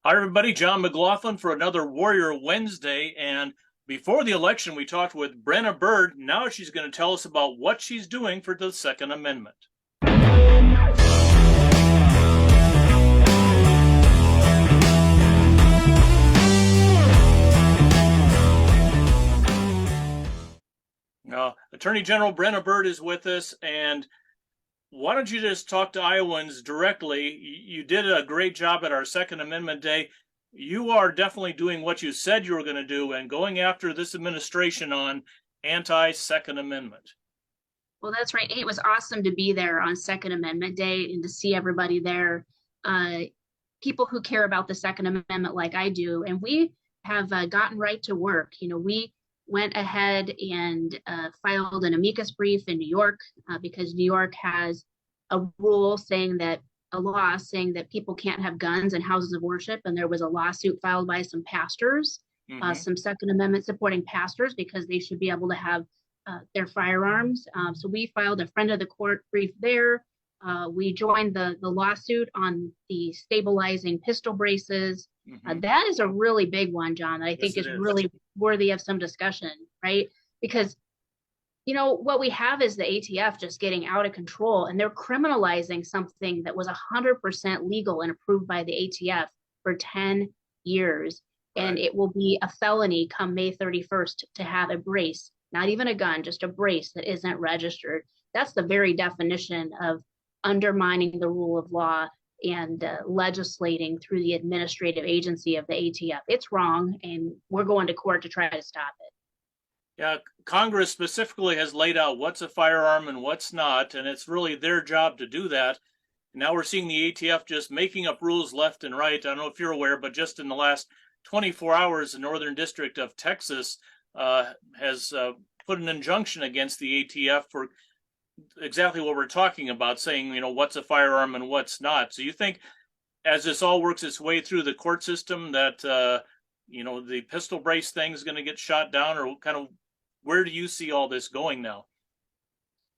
Hi, everybody. John McLaughlin for another Warrior Wednesday. And before the election, we talked with Brenna Bird. Now she's going to tell us about what she's doing for the Second Amendment. Attorney General Brenna Bird is with us. And why don't you just talk to Iowans directly? You did a great job at our Second Amendment Day. You are definitely doing what you said you were going to do and going after this administration on anti-Second Amendment. Well, that's right. It was awesome to be there on Second Amendment Day and to see everybody there, people who care about the Second Amendment like I do. And we have gotten right to work. We went ahead and filed an amicus brief in New York because New York has a law saying that people can't have guns in houses of worship. And there was a lawsuit filed by some pastors, some Second Amendment supporting pastors, because they should be able to have their firearms. So we filed a friend of the court brief there. We joined the lawsuit on the stabilizing pistol braces. That is a really big one, John, that I think is really worthy of some discussion, right? Because what we have is the ATF just getting out of control, and they're criminalizing something that was 100% legal and approved by the ATF for 10 years. And it will be a felony come May 31st to have a brace, not even a gun, just a brace that isn't registered. That's the very definition of undermining the rule of law and legislating through the administrative agency of the ATF. It's wrong, and we're going to court to try to stop it. Yeah, Congress specifically has laid out what's a firearm and what's not, and it's really their job to do that. Now we're seeing the ATF just making up rules left and right. I don't know if you're aware, but just in the last 24 hours, the Northern District of Texas has put an injunction against the ATF for exactly what we're talking about, saying, what's a firearm and what's not. So you think as this all works its way through the court system that, the pistol brace thing is going to get shot down, or kind of where do you see all this going now?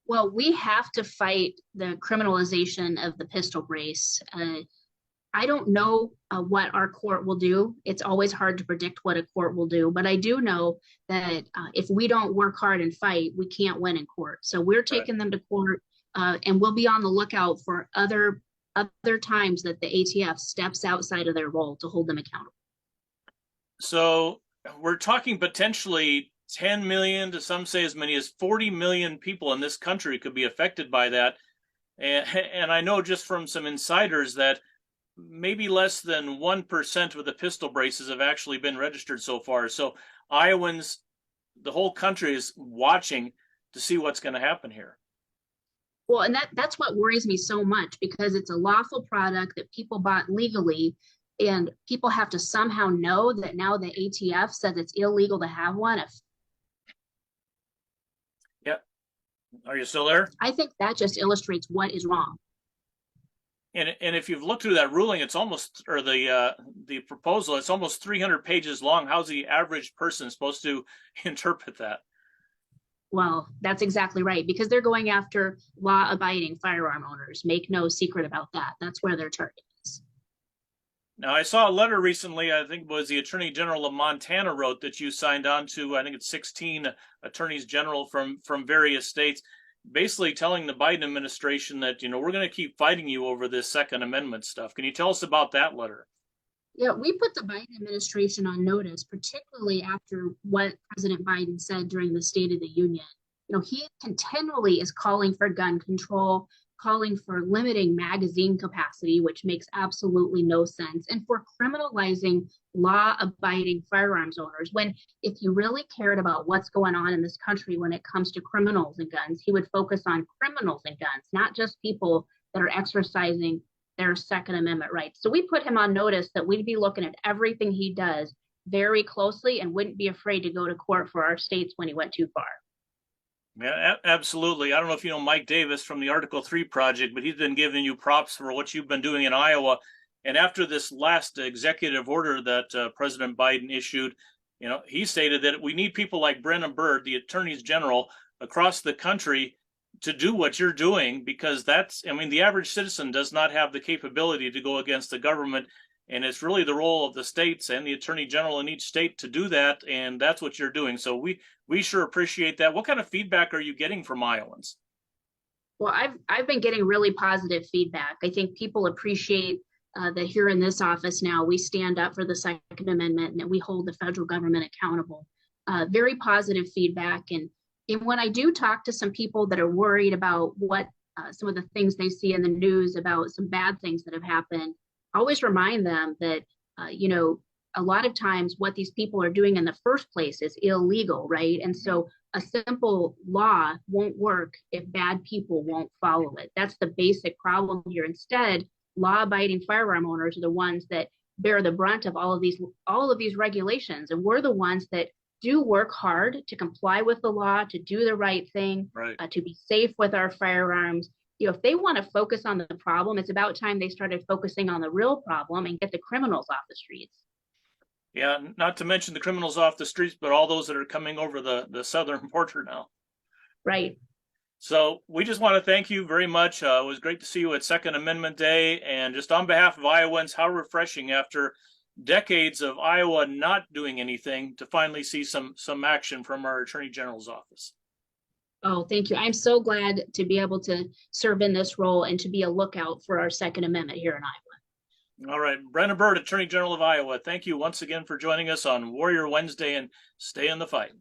Well, we have to fight the criminalization of the pistol brace. I don't know what our court will do. It's always hard to predict what a court will do, but I do know that if we don't work hard and fight, we can't win in court. So we're taking them to court, and we'll be on the lookout for other times that the ATF steps outside of their role to hold them accountable. So we're talking potentially 10 million to some say as many as 40 million people in this country could be affected by that. And I know just from some insiders that maybe less than 1% of the pistol braces have actually been registered so far. So Iowans, the whole country is watching to see what's going to happen here. Well, and that's what worries me so much, because it's a lawful product that people bought legally, and people have to somehow know that now the ATF says it's illegal to have one. Yep. Are you still there? I think that just illustrates what is wrong. And if you've looked through that ruling, it's almost, or the proposal, it's almost 300 pages long. How's the average person supposed to interpret that? Well, that's exactly right, because they're going after law-abiding firearm owners. Make no secret about that. That's where their target is. Now, I saw a letter recently, I think it was the Attorney General of Montana wrote, that you signed on to. I think it's 16 attorneys general from various states, basically telling the Biden administration that, we're going to keep fighting you over this Second Amendment stuff. Can you tell us about that letter? Yeah, we put the Biden administration on notice, particularly after what President Biden said during the State of the Union. He continually is calling for gun control, calling for limiting magazine capacity, which makes absolutely no sense, and for criminalizing law-abiding firearms owners. When, if you really cared about what's going on in this country when it comes to criminals and guns, he would focus on criminals and guns, not just people that are exercising their Second Amendment rights. So we put him on notice that we'd be looking at everything he does very closely and wouldn't be afraid to go to court for our states when he went too far. Yeah, absolutely. I don't know if you know Mike Davis from the Article 3 project, but he's been giving you props for what you've been doing in Iowa. And after this last executive order that President Biden issued, he stated that we need people like Brenna Bird, the attorneys general across the country, to do what you're doing, because the average citizen does not have the capability to go against the government And it's really the role of the states and the Attorney General in each state to do that, and that's what you're doing. So we sure appreciate that. What kind of feedback are you getting from Iowans? Well, I've been getting really positive feedback. I think people appreciate that here in this office now we stand up for the Second Amendment and that we hold the federal government accountable. Very positive feedback, and when I do talk to some people that are worried about what some of the things they see in the news about some bad things that have happened, I always remind them that, a lot of times what these people are doing in the first place is illegal, right? And so a simple law won't work if bad people won't follow it. That's the basic problem here. Instead, law-abiding firearm owners are the ones that bear the brunt of all of these regulations, and we're the ones that do work hard to comply with the law, to do the right thing, Right. To be safe with our firearms. If they want to focus on the problem, it's about time they started focusing on the real problem and get the criminals off the streets. Yeah, not to mention the criminals off the streets, but all those that are coming over the southern border now. Right. So we just want to thank you very much. It was great to see you at Second Amendment Day. And just on behalf of Iowans, how refreshing after decades of Iowa not doing anything to finally see some action from our Attorney General's office. Oh, thank you. I'm so glad to be able to serve in this role and to be a lookout for our Second Amendment here in Iowa. All right, Brenna Bird, Attorney General of Iowa, thank you once again for joining us on Warrior Wednesday, and stay in the fight.